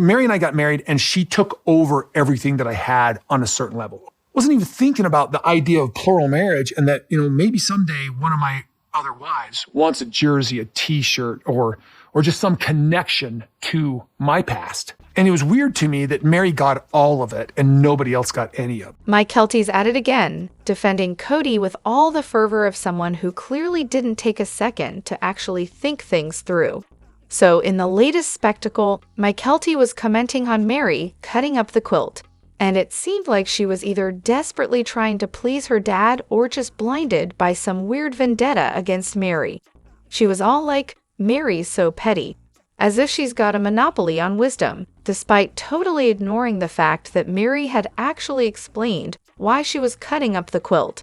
Meri and I got married, and she took over everything that I had on a certain level. Wasn't even thinking about the idea of plural marriage and that, maybe someday one of my other wives wants a jersey, a t-shirt, or just some connection to my past. And it was weird to me that Meri got all of it and nobody else got any of it. Mykelti's at it again, defending Kody with all the fervor of someone who clearly didn't take a second to actually think things through. So in the latest spectacle, Mykelti was commenting on Meri cutting up the quilt, and it seemed like she was either desperately trying to please her dad or just blinded by some weird vendetta against Meri. She was all like, "Meri's so petty," as if she's got a monopoly on wisdom, despite totally ignoring the fact that Meri had actually explained why she was cutting up the quilt.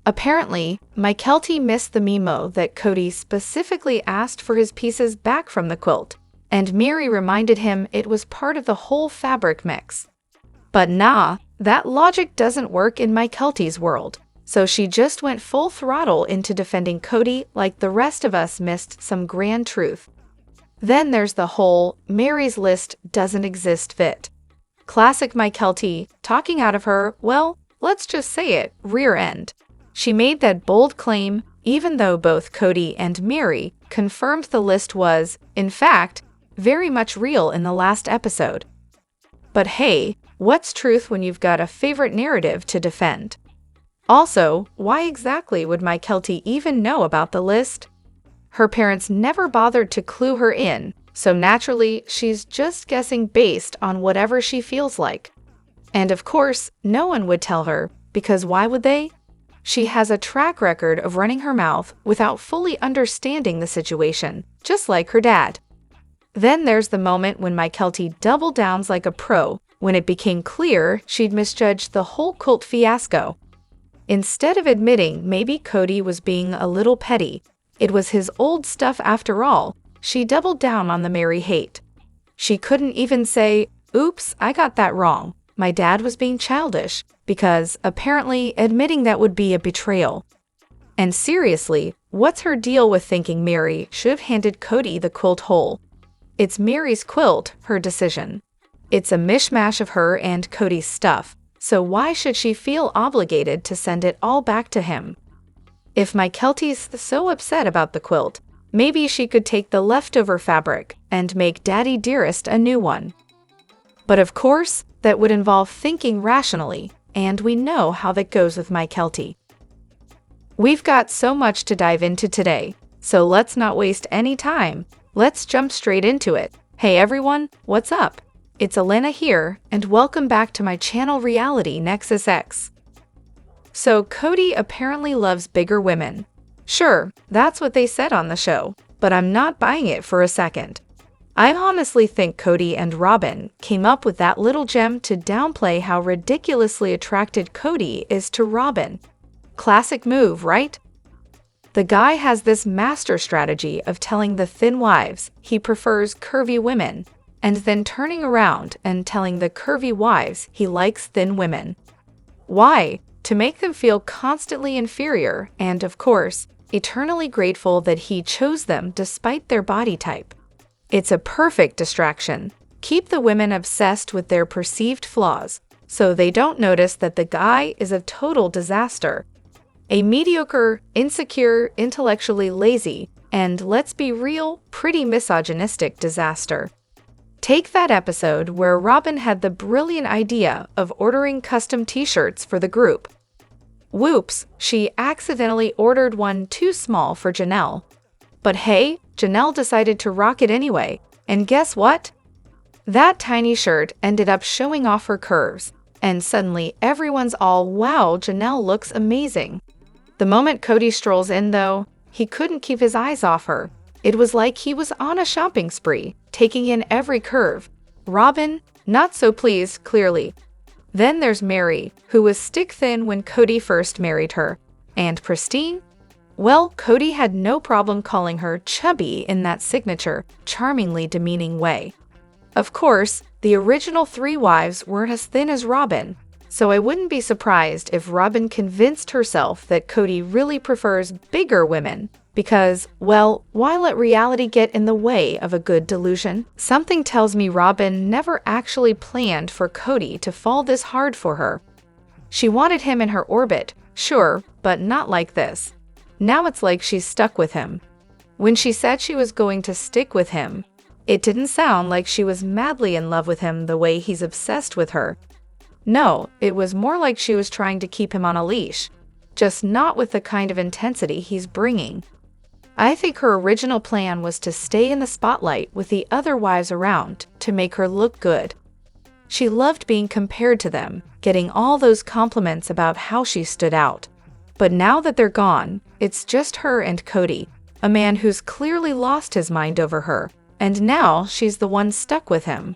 Apparently, Mykelti missed the memo that Kody specifically asked for his pieces back from the quilt, and Meri reminded him it was part of the whole fabric mix. But nah, that logic doesn't work in Mykelti's world, so she just went full throttle into defending Kody like the rest of us missed some grand truth. Then there's the whole Meri's list doesn't exist fit. Classic Mykelti, talking out of her, well, let's just say it, rear end. She made that bold claim, even though both Kody and Meri confirmed the list was, in fact, very much real in the last episode. But hey, what's truth when you've got a favorite narrative to defend? Also, why exactly would Mykelti even know about the list? Her parents never bothered to clue her in, so naturally, she's just guessing based on whatever she feels like. And of course, no one would tell her, because why would they? She has a track record of running her mouth without fully understanding the situation, just like her dad. Then there's the moment when Mykelti double downs like a pro when it became clear she'd misjudged the whole cult fiasco. Instead of admitting maybe Kody was being a little petty, it was his old stuff after all, she doubled down on the Meri hate. She couldn't even say, "Oops, I got that wrong. My dad was being childish," because apparently admitting that would be a betrayal. And seriously, what's her deal with thinking Meri should have handed Kody the quilt whole? It's Meri's quilt, her decision. It's a mishmash of her and Kody's stuff, so why should she feel obligated to send it all back to him? If Mykelti's so upset about the quilt, maybe she could take the leftover fabric and make Daddy Dearest a new one. But of course, that would involve thinking rationally, and we know how that goes with Mykelti. We've got so much to dive into today, so let's not waste any time. Let's jump straight into it. Hey everyone, what's up? It's Elena here, and welcome back to my channel reality Nexus X. So Kody apparently loves bigger women. Sure, that's what they said on the show, but I'm not buying it for a second. I honestly think Kody&Robyn came up with that little gem to downplay how ridiculously attracted Kody is to Robyn. Classic move, right? The guy has this master strategy of telling the thin wives he prefers curvy women, and then turning around and telling the curvy wives he likes thin women. Why? To make them feel constantly inferior and, of course, eternally grateful that he chose them despite their body type. It's a perfect distraction. Keep the women obsessed with their perceived flaws, so they don't notice that the guy is a total disaster. A mediocre, insecure, intellectually lazy, and let's be real, pretty misogynistic disaster. Take that episode where Robyn had the brilliant idea of ordering custom t-shirts for the group. Whoops, she accidentally ordered one too small for Janelle. But hey, Janelle decided to rock it anyway, and guess what? That tiny shirt ended up showing off her curves, and suddenly everyone's all, "Wow, Janelle looks amazing." The moment Kody strolls in, though, he couldn't keep his eyes off her. It was like he was on a shopping spree, taking in every curve. Robyn, not so pleased, clearly. Then there's Meri, who was stick-thin when Kody first married her. And pristine? Well, Kody had no problem calling her chubby in that signature, charmingly demeaning way. Of course, the original 3 wives weren't as thin as Robyn, so I wouldn't be surprised if Robyn convinced herself that Kody really prefers bigger women, Because, well, why let reality get in the way of a good delusion? Something tells me Robyn never actually planned for Kody to fall this hard for her. She wanted him in her orbit, sure, but not like this. Now it's like she's stuck with him. When she said she was going to stick with him, it didn't sound like she was madly in love with him the way he's obsessed with her. No, it was more like she was trying to keep him on a leash, just not with the kind of intensity he's bringing. I think her original plan was to stay in the spotlight with the other wives around to make her look good. She loved being compared to them, getting all those compliments about how she stood out. But now that they're gone, it's just her and Kody, a man who's clearly lost his mind over her, and now she's the one stuck with him.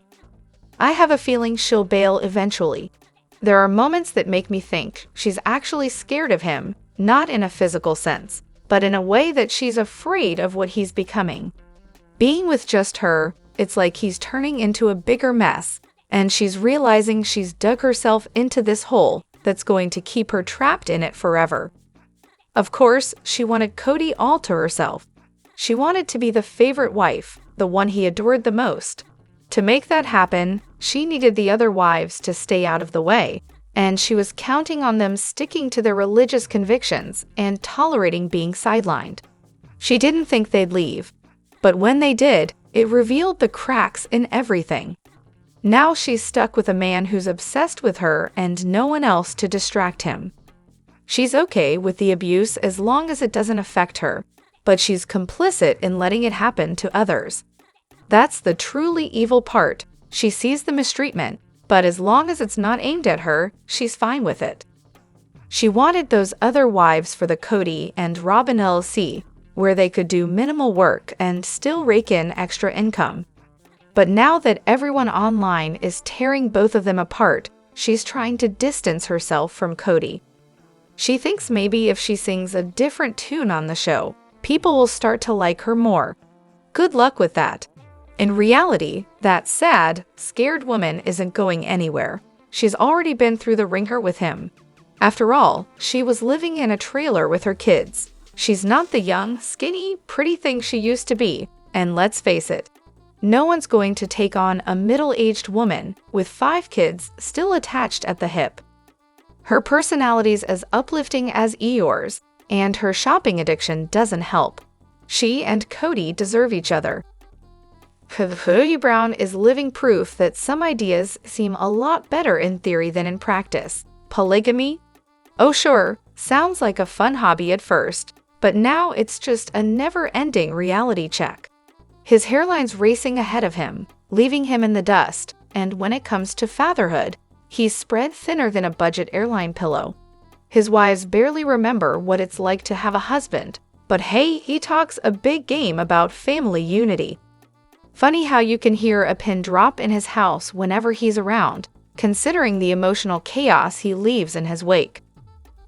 I have a feeling she'll bail eventually. There are moments that make me think she's actually scared of him, not in a physical sense, but in a way that she's afraid of what he's becoming. Being with just her, it's like he's turning into a bigger mess, and she's realizing she's dug herself into this hole that's going to keep her trapped in it forever. Of course, she wanted Kody all to herself. She wanted to be the favorite wife, the one he adored the most. To make that happen, she needed the other wives to stay out of the way, and she was counting on them sticking to their religious convictions and tolerating being sidelined. She didn't think they'd leave, but when they did, it revealed the cracks in everything. Now she's stuck with a man who's obsessed with her and no one else to distract him. She's okay with the abuse as long as it doesn't affect her, but she's complicit in letting it happen to others. That's the truly evil part. She sees the mistreatment, but as long as it's not aimed at her, she's fine with it. She wanted those other wives for the Kody&Robyn LLC, where they could do minimal work and still rake in extra income. But now that everyone online is tearing both of them apart, she's trying to distance herself from Kody. She thinks maybe if she sings a different tune on the show, people will start to like her more. Good luck with that. In reality, that sad, scared woman isn't going anywhere. She's already been through the ringer with him. After all, she was living in a trailer with her kids. She's not the young, skinny, pretty thing she used to be, and let's face it, no one's going to take on a middle-aged woman with 5 kids still attached at the hip. Her personality's as uplifting as Eeyore's, and her shopping addiction doesn't help. She and Kody deserve each other. Kody&Robyn is living proof that some ideas seem a lot better in theory than in practice. Polygamy? Oh sure, sounds like a fun hobby at first, but now it's just a never-ending reality check. His hairline's racing ahead of him, leaving him in the dust, and when it comes to fatherhood, he's spread thinner than a budget airline pillow. His wives barely remember what it's like to have a husband, but hey, he talks a big game about family unity. Funny how you can hear a pin drop in his house whenever he's around, considering the emotional chaos he leaves in his wake.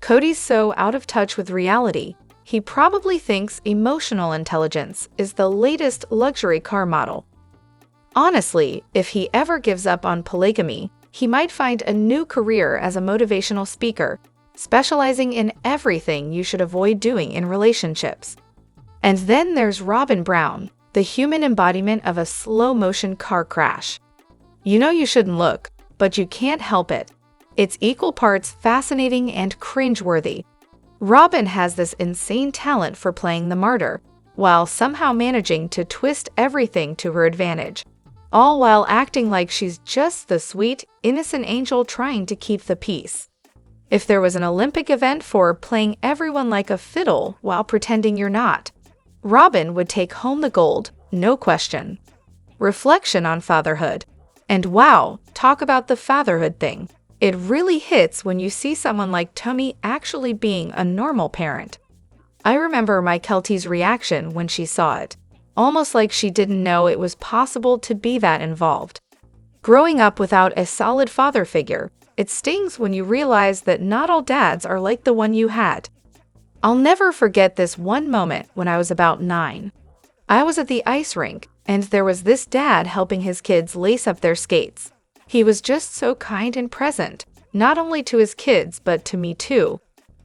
Kody's so out of touch with reality, he probably thinks emotional intelligence is the latest luxury car model. Honestly, if he ever gives up on polygamy, he might find a new career as a motivational speaker, specializing in everything you should avoid doing in relationships. And then there's Robyn Brown, the human embodiment of a slow-motion car crash. You know you shouldn't look, but you can't help it. It's equal parts fascinating and cringeworthy. Robyn has this insane talent for playing the martyr, while somehow managing to twist everything to her advantage, all while acting like she's just the sweet, innocent angel trying to keep the peace. If there was an Olympic event for playing everyone like a fiddle while pretending you're not, Robyn would take home the gold, no question. Reflection on fatherhood. And wow, talk about the fatherhood thing. It really hits when you see someone like Tommy actually being a normal parent. I remember Mykelti's reaction when she saw it, almost like she didn't know it was possible to be that involved. Growing up without a solid father figure, it stings when you realize that not all dads are like the one you had. I'll never forget this one moment when I was about 9. I was at the ice rink, and there was this dad helping his kids lace up their skates. He was just so kind and present, not only to his kids but to me too.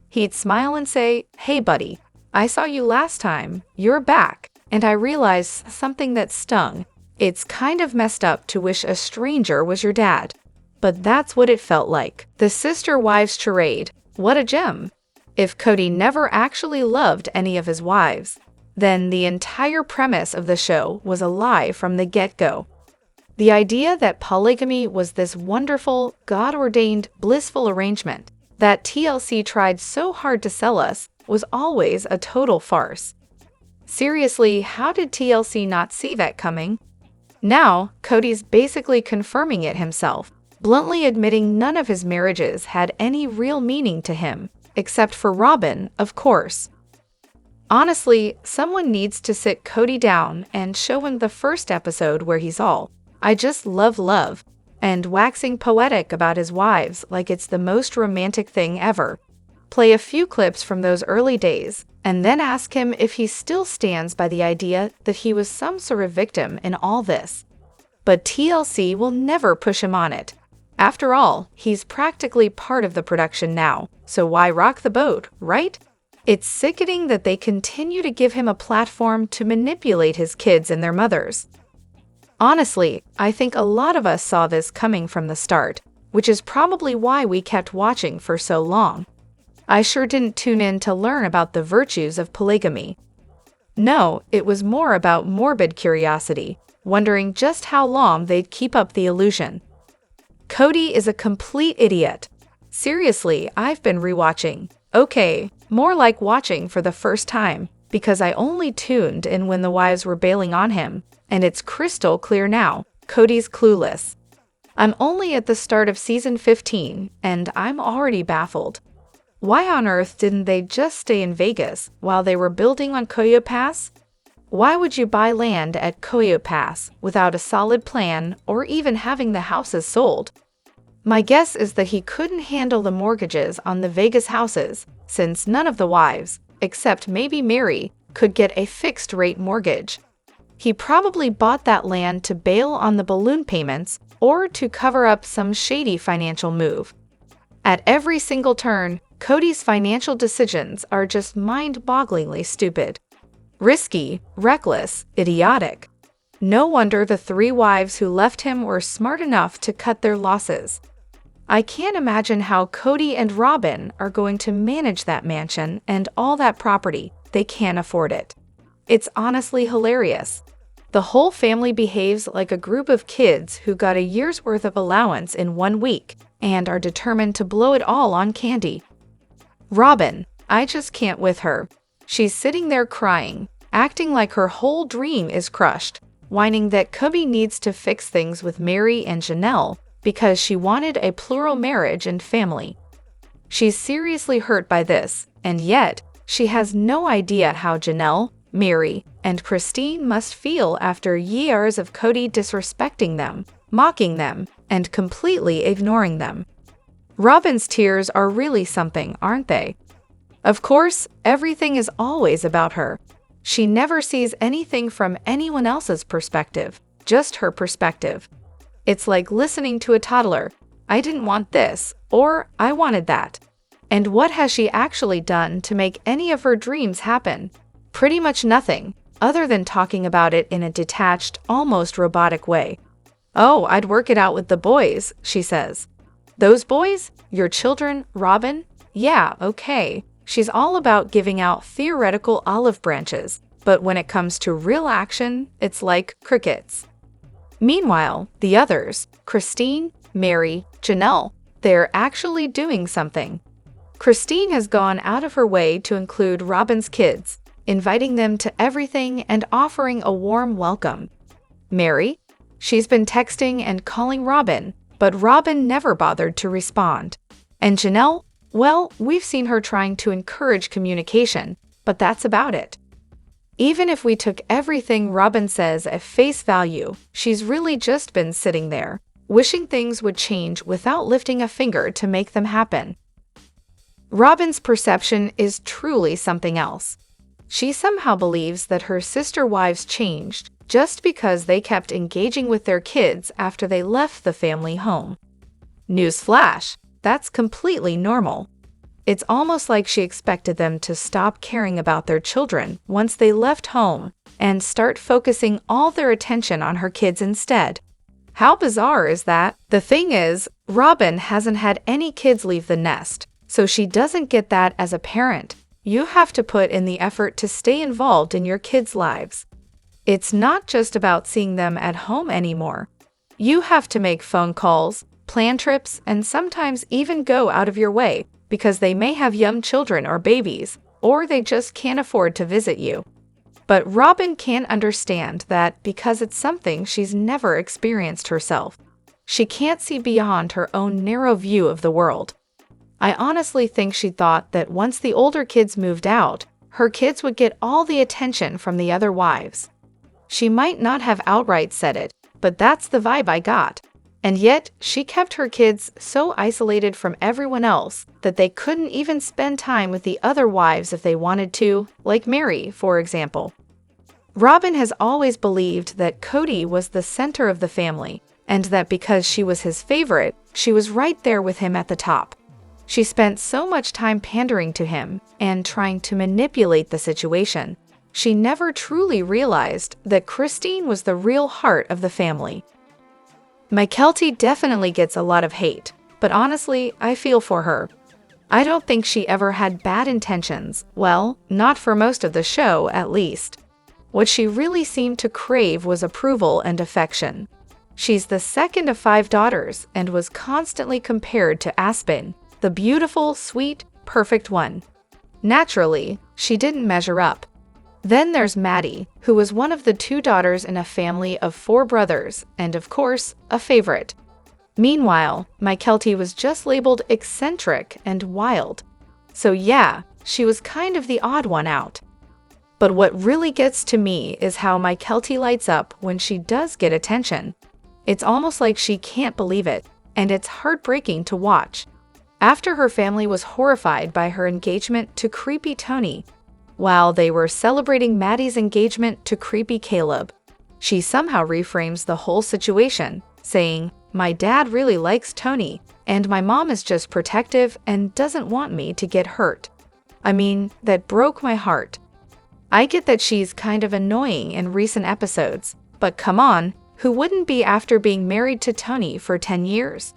He'd smile and say, "Hey buddy, I saw you last time, you're back, and I realized something that stung. It's kind of messed up to wish a stranger was your dad. But that's what it felt like. The sister-wives charade. What a gem. If Kody never actually loved any of his wives, then the entire premise of the show was a lie from the get-go. The idea that polygamy was this wonderful, God-ordained, blissful arrangement that TLC tried so hard to sell us was always a total farce. Seriously, how did TLC not see that coming? Now, Kody's basically confirming it himself, bluntly admitting none of his marriages had any real meaning to him, except for Robyn, of course. Honestly, someone needs to sit Kody down and show him the first episode where he's all, "I just love," and waxing poetic about his wives like it's the most romantic thing ever. Play a few clips from those early days, and then ask him if he still stands by the idea that he was some sort of victim in all this. But TLC will never push him on it. After all, he's practically part of the production now, so why rock the boat, right? It's sickening that they continue to give him a platform to manipulate his kids and their mothers. Honestly, I think a lot of us saw this coming from the start, which is probably why we kept watching for so long. I sure didn't tune in to learn about the virtues of polygamy. No, it was more about morbid curiosity, wondering just how long they'd keep up the illusion. Kody is a complete idiot. Seriously, I've been rewatching. Okay, more like watching for the first time, because I only tuned in when the wives were bailing on him, and it's crystal clear now, Kody's clueless. I'm only at the start of season 15, and I'm already baffled. Why on earth didn't they just stay in Vegas while they were building on Koyo Pass? Why would you buy land at Koyo Pass without a solid plan or even having the houses sold? My guess is that he couldn't handle the mortgages on the Vegas houses, since none of the wives, except maybe Meri, could get a fixed-rate mortgage. He probably bought that land to bail on the balloon payments or to cover up some shady financial move. At every single turn, Kody's financial decisions are just mind-bogglingly stupid. Risky, reckless, idiotic. No wonder the three wives who left him were smart enough to cut their losses. I can't imagine how Kody&Robyn are going to manage that mansion and all that property. They can't afford it. It's honestly hilarious. The whole family behaves like a group of kids who got a year's worth of allowance in 1 week and are determined to blow it all on candy. Robyn, I just can't with her. She's sitting there crying, acting like her whole dream is crushed, whining that Kody needs to fix things with Meri and Janelle because she wanted a plural marriage and family. She's seriously hurt by this, and yet she has no idea how Janelle, Meri, and Christine must feel after years of Kody disrespecting them, mocking them, and completely ignoring them. Robyn's tears are really something, aren't they? Of course, everything is always about her. She never sees anything from anyone else's perspective, just her perspective. It's like listening to a toddler. I didn't want this, or I wanted that. And what has she actually done to make any of her dreams happen? Pretty much nothing, other than talking about it in a detached, almost robotic way. Oh, I'd work it out with the boys, she says. Those boys? Your children, Robyn? Yeah, okay. She's all about giving out theoretical olive branches, but when it comes to real action, it's like crickets. Meanwhile, the others, Christine, Meri, Janelle, they're actually doing something. Christine has gone out of her way to include Robyn's kids, inviting them to everything and offering a warm welcome. Meri? She's been texting and calling Robyn, but Robyn never bothered to respond. And Janelle? Well, we've seen her trying to encourage communication, but that's about it. Even if we took everything Robyn says at face value, she's really just been sitting there, wishing things would change without lifting a finger to make them happen. Robyn's perception is truly something else. She somehow believes that her sister wives changed just because they kept engaging with their kids after they left the family home. Newsflash, that's completely normal. It's almost like she expected them to stop caring about their children once they left home and start focusing all their attention on her kids instead. How bizarre is that? The thing is, Robyn hasn't had any kids leave the nest, so she doesn't get that as a parent. You have to put in the effort to stay involved in your kids' lives. It's not just about seeing them at home anymore. You have to make phone calls, plan trips, and sometimes even go out of your way because they may have young children or babies, or they just can't afford to visit you. But Robyn can't understand that because it's something she's never experienced herself. She can't see beyond her own narrow view of the world. I honestly think she thought that once the older kids moved out, her kids would get all the attention from the other wives. She might not have outright said it, but that's the vibe I got. And yet, she kept her kids so isolated from everyone else that they couldn't even spend time with the other wives if they wanted to, like Meri, for example. Robyn has always believed that Kody was the center of the family, and that because she was his favorite, she was right there with him at the top. She spent so much time pandering to him and trying to manipulate the situation. She never truly realized that Christine was the real heart of the family. Mykelti definitely gets a lot of hate, but honestly, I feel for her. I don't think she ever had bad intentions, well, not for most of the show at least. What she really seemed to crave was approval and affection. She's the second of 5 daughters and was constantly compared to Aspen, the beautiful, sweet, perfect one. Naturally, she didn't measure up. Then there's Maddie, who was one of the 2 daughters in a family of 4 brothers, and of course, a favorite. Meanwhile, Mykelti was just labeled eccentric and wild. So yeah, she was kind of the odd one out. But what really gets to me is how Mykelti lights up when she does get attention. It's almost like she can't believe it, and it's heartbreaking to watch. After her family was horrified by her engagement to creepy Tony, while they were celebrating Maddie's engagement to creepy Caleb, she somehow reframes the whole situation, saying, "My dad really likes Tony, and my mom is just protective and doesn't want me to get hurt." I mean, that broke my heart. I get that she's kind of annoying in recent episodes, but come on, who wouldn't be after being married to Tony for 10 years?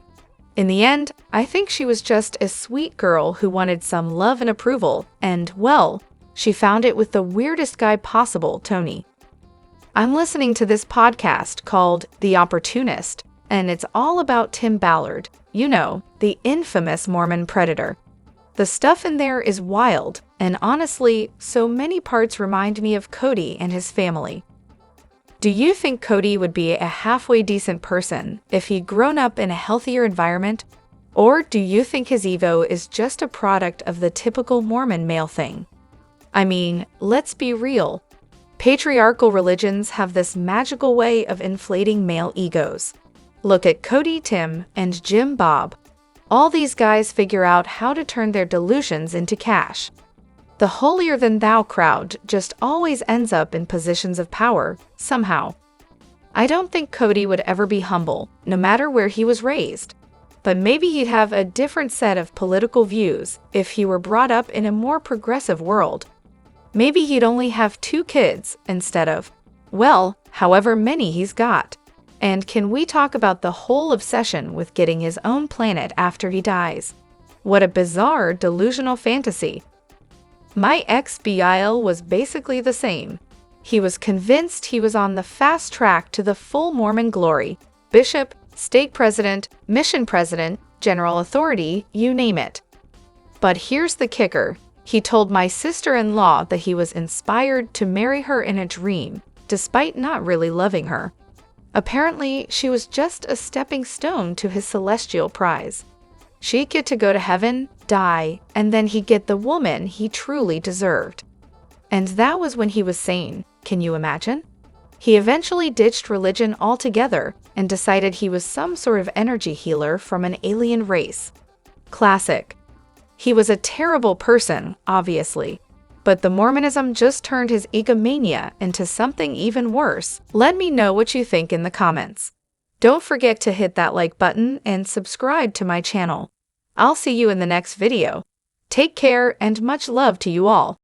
In the end, I think she was just a sweet girl who wanted some love and approval, and, well, she found it with the weirdest guy possible, Tony. I'm listening to this podcast called The Opportunist, and it's all about Tim Ballard, you know, the infamous Mormon predator. The stuff in there is wild, and honestly, so many parts remind me of Kody and his family. Do you think Kody would be a halfway decent person if he'd grown up in a healthier environment? Or do you think his ego is just a product of the typical Mormon male thing? I mean, let's be real. Patriarchal religions have this magical way of inflating male egos. Look at Kody, Tim, and Jim Bob. All these guys figure out how to turn their delusions into cash. The holier-than-thou crowd just always ends up in positions of power, somehow. I don't think Kody would ever be humble, no matter where he was raised. But maybe he'd have a different set of political views if he were brought up in a more progressive world. Maybe he'd only have 2 kids instead of, well, however many he's got. And can we talk about the whole obsession with getting his own planet after he dies? What a bizarre, delusional fantasy. My ex Biel was basically the same. He was convinced he was on the fast track to the full Mormon glory. Bishop, stake president, mission president, general authority, you name it. But here's the kicker. He told my sister-in-law that he was inspired to marry her in a dream, despite not really loving her. Apparently, she was just a stepping stone to his celestial prize. She'd get to go to heaven, die, and then he'd get the woman he truly deserved. And that was when he was sane, can you imagine? He eventually ditched religion altogether and decided he was some sort of energy healer from an alien race. Classic. He was a terrible person, obviously, but the Mormonism just turned his egomania into something even worse. Let me know what you think in the comments. Don't forget to hit that like button and subscribe to my channel. I'll see you in the next video. Take care and much love to you all.